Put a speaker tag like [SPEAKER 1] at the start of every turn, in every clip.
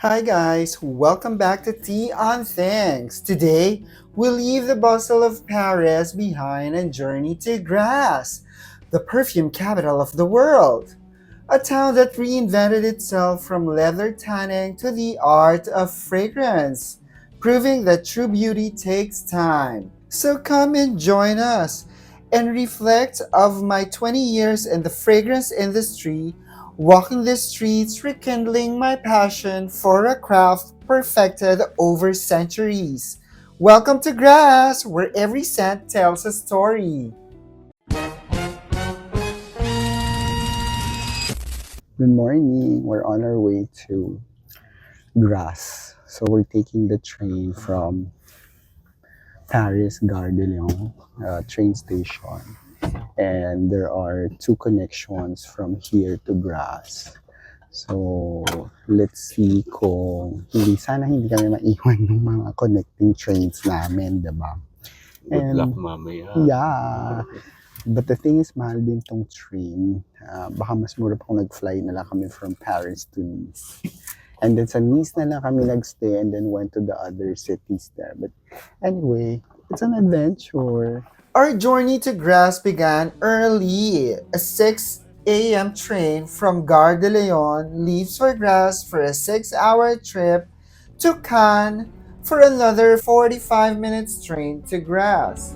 [SPEAKER 1] Hi guys, welcome back to Tea on Things. Today, we'll leave the bustle of Paris behind and journey to Grasse, the perfume capital of the world. A town that reinvented itself from leather tanning to the art of fragrance, proving that true beauty takes time. So come and join us and reflect of my 20 years in the fragrance industry, walking the streets, rekindling my passion for a craft perfected over centuries. Welcome to Grasse, where every scent tells a story. Good morning. We're on our way to Grasse. So we're taking the train from Paris Gare de Lyon train station. And there are two connections from here to Grasse. So, let's see kung sana hindi kami maiwan ng mga connecting trains namin, diba?
[SPEAKER 2] Good luck mamaya.
[SPEAKER 1] Yeah. But the thing is, mahal din tong train. Baka mas mura pa kung nag-fly na lang kami from Paris to Nice. And then sa Nice na lang kami nag-stay and then went to the other cities there. But anyway, it's an adventure. Our journey to Grasse began early. A 6 a.m. train from Gare de Lyon leaves for Grasse for a 6-hour trip to Cannes for another 45 minutes train to Grasse.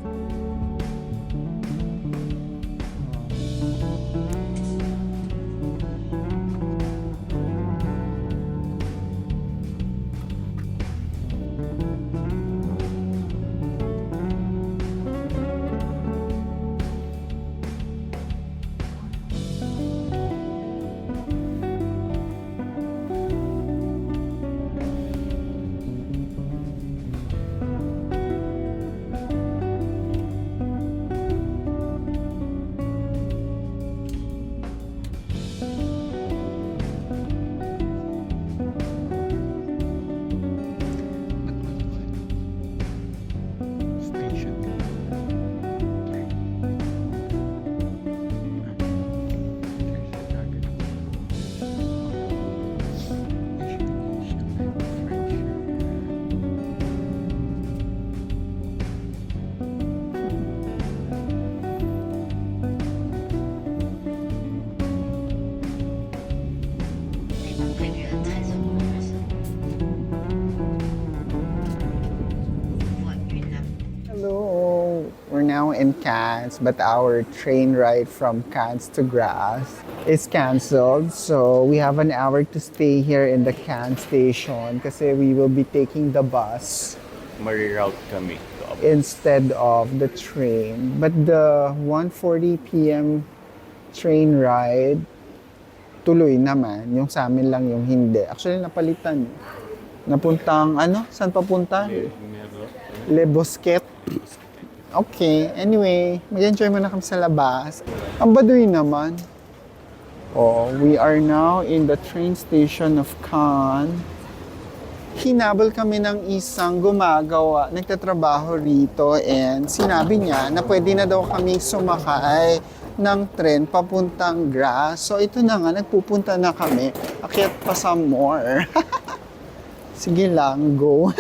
[SPEAKER 1] Hello, we're now in Cannes, but our train ride from Cannes to Grasse is cancelled. So we have an hour to stay here in the Cannes station kasi we will be taking the bus
[SPEAKER 2] Mariroute kami.
[SPEAKER 1] instead of the train. But the 1:40 p.m. train ride, tuloy naman. Yung sa amin lang yung hindi. Actually, napalitan. Napuntang, Saan papunta? Le Bosquet. Okay, anyway, mag-enjoy muna kami sa labas. Ang baduy naman. Oh, we are now in the train station of Cannes. Hinabol kami ng isang gumagawa, nagtatrabaho rito, and sinabi niya na pwede na daw kaming sumakay ng tren papuntang Grasse. So ito na nga, nagpupunta na kami. Akyat pa some more. Sige lang, go.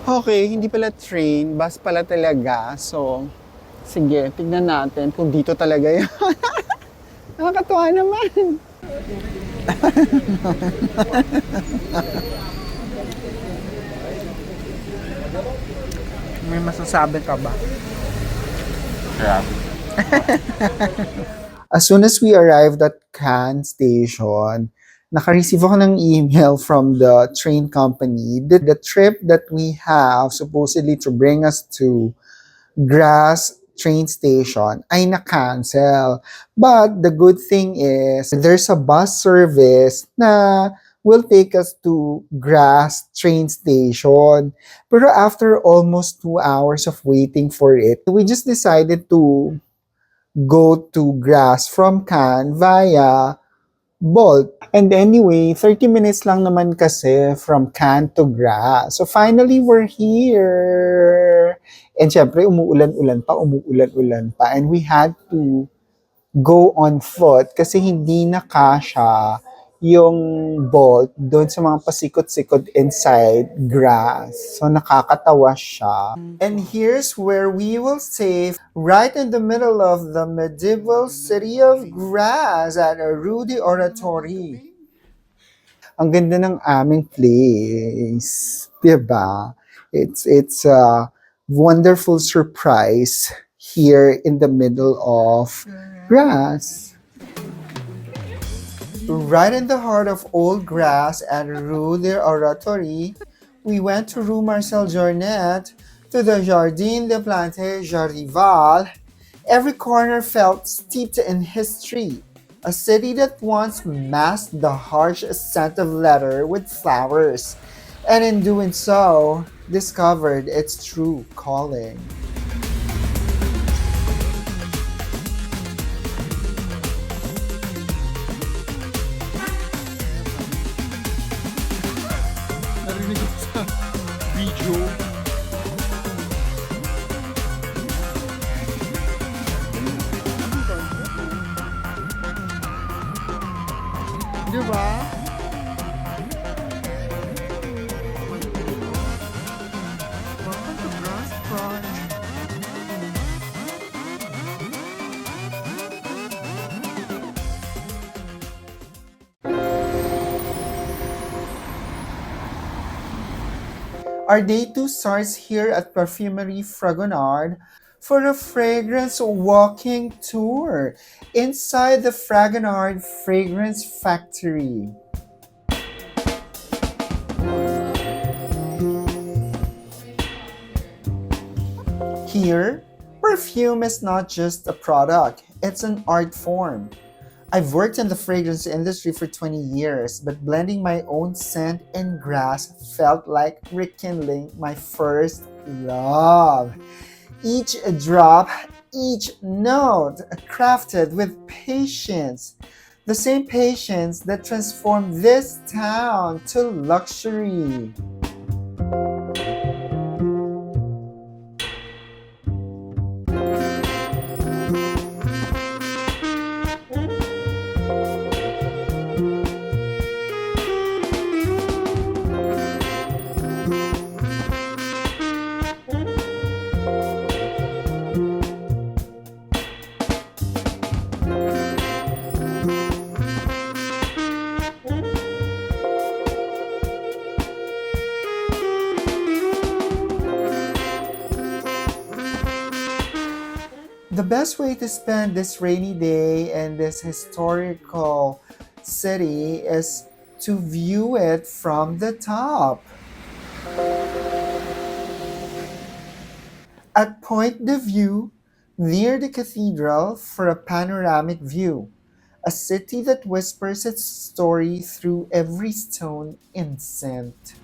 [SPEAKER 1] Okay, hindi pala train, bus pala talaga. So, sige, tignan natin kung dito talaga yun. Nakakatuwa naman. May masasabi ka ba?
[SPEAKER 2] Grabe.
[SPEAKER 1] As soon as we arrived at Cannes Station, naka-receive ako ng email from the train company that the trip that we have supposedly to bring us to Grasse train station ay na-cancel. But the good thing is there's a bus service na will take us to Grasse train station. Pero after almost 2 hours of waiting for it, we just decided to go to Grasse from Cannes via Bolt. And anyway, 30 minutes lang naman kasi from Cannes to Grasse. So finally, we're here. And syempre, umuulan-ulan pa. And we had to go on foot kasi hindi na kasya yung bolt doon sa mga pasikot-sikot inside grass. So nakakatawa siya. And here's where we will stay right in the middle of the medieval city of Grasse at Rue de Oratory. Ang ganda ng aming place. 'Di ba? It's a wonderful surprise here in the middle of Grasse. Right in the heart of Old Grasse at Rue de Oratory, we went to Rue Marcel Journet, to the Jardin des Plantes Jardival. Every corner felt steeped in history. A city that once masked the harsh scent of leather with flowers, and in doing so, discovered its true calling.
[SPEAKER 2] Narinig ko sa video.
[SPEAKER 1] Di ba? Welcome to Grasse Front. Our day 2 starts here at Perfumerie Fragonard for a fragrance walking tour inside the Fragonard Fragrance Factory. Here, perfume is not just a product, it's an art form. I've worked in the fragrance industry for 20 years, but blending my own scent in Grasse felt like rekindling my first love. Each drop, each note crafted with patience. The same patience that transformed this town to luxury. The best way to spend this rainy day in this historical city is to view it from the top. At Point de Vue, near the cathedral, for a panoramic view, a city that whispers its story through every stone in scent.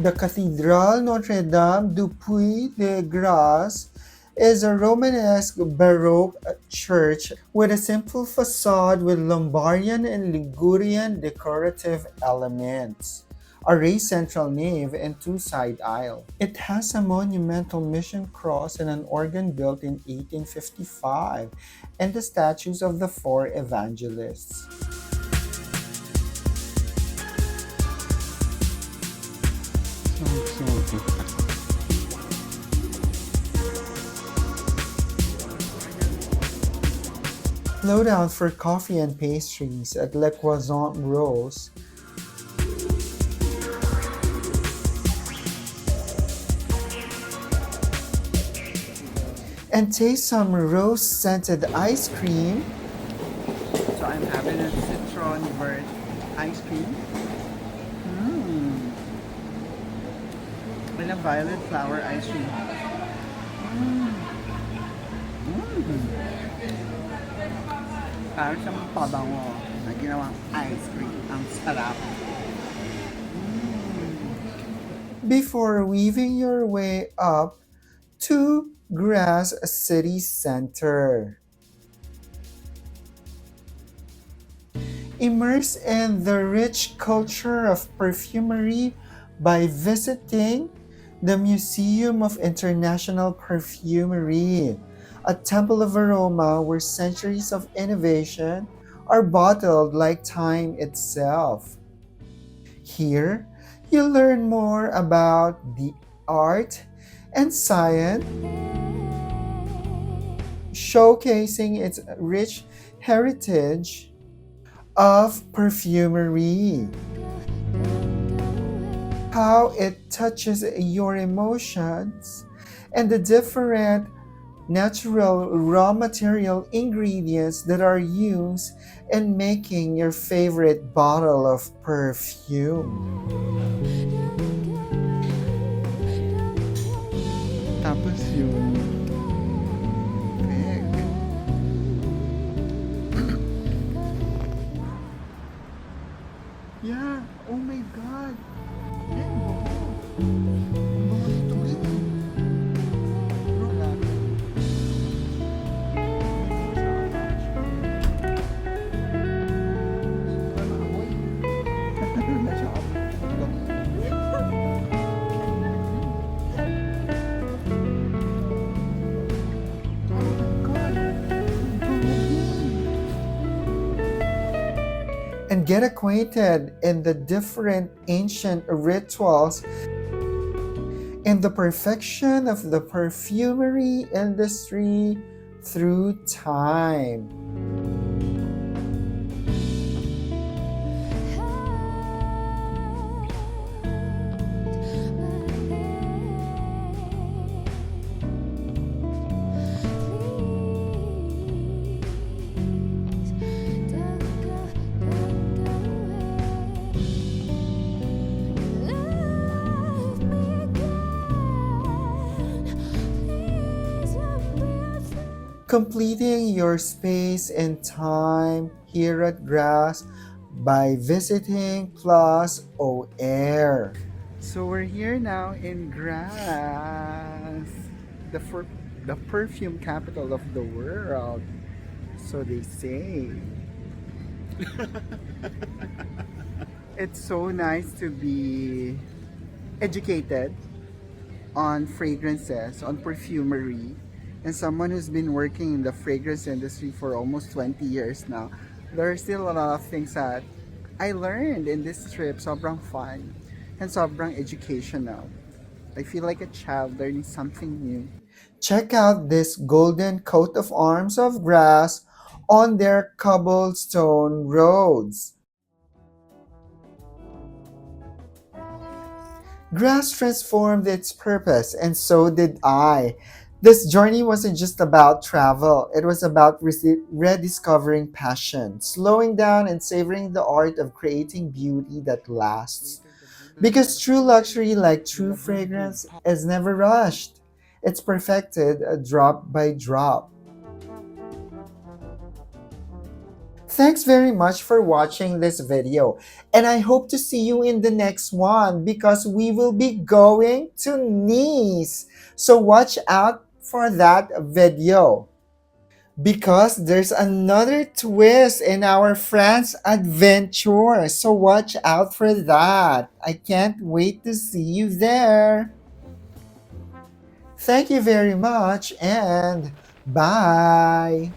[SPEAKER 1] The Cathedral Notre-Dame du Puy de Grasse is a Romanesque Baroque church with a simple facade with Lombardian and Ligurian decorative elements, a raised central nave and two side aisles. It has a monumental mission cross and an organ built in 1855, and the statues of the four evangelists. Slow down for coffee and pastries at Le Croissant Rose. And taste some rose-scented ice cream.
[SPEAKER 3] So I'm having a citron vert ice cream. And a violet flower ice cream. Parang siyang pabango na ginawang ice cream. Ang sarap.
[SPEAKER 1] before weaving your way up to Grasse city center. Immerse in the rich culture of perfumery by visiting the Museum of International Perfumery, a temple of aroma where centuries of innovation are bottled like time itself. Here, you'll learn more about the art and science, showcasing its rich heritage of perfumery, how it touches your emotions, and the different natural raw material ingredients that are used in making your favorite bottle of perfume.
[SPEAKER 2] Tapos yung peg. Yeah. Oh my God. Yan, bango. Ang bango nito rin.
[SPEAKER 1] And get acquainted in the different ancient rituals and the perfection of the perfumery industry through time. Completing your space and time here at Grasse by visiting Plus Air.
[SPEAKER 3] So we're here now in Grasse, the perfume capital of the world. So they say. It's so nice to be educated on fragrances, on perfumery, and someone who's been working in the fragrance industry for almost 20 years now. There are still a lot of things that I learned in this trip. Sobrang fun and sobrang educational. I feel like a child learning something new.
[SPEAKER 1] Check out this golden coat of arms of Grasse on their cobblestone roads. Grasse transformed its purpose, and so did I. This journey wasn't just about travel, it was about rediscovering passion, slowing down, and savoring the art of creating beauty that lasts. Because true luxury, like true fragrance, is never rushed. It's perfected drop by drop. Thanks very much for watching this video, and I hope to see you in the next one because we will be going to Nice. So watch out for that video because there's another twist in our France adventure. So watch out for that. I can't wait to see you there. Thank you very much and bye.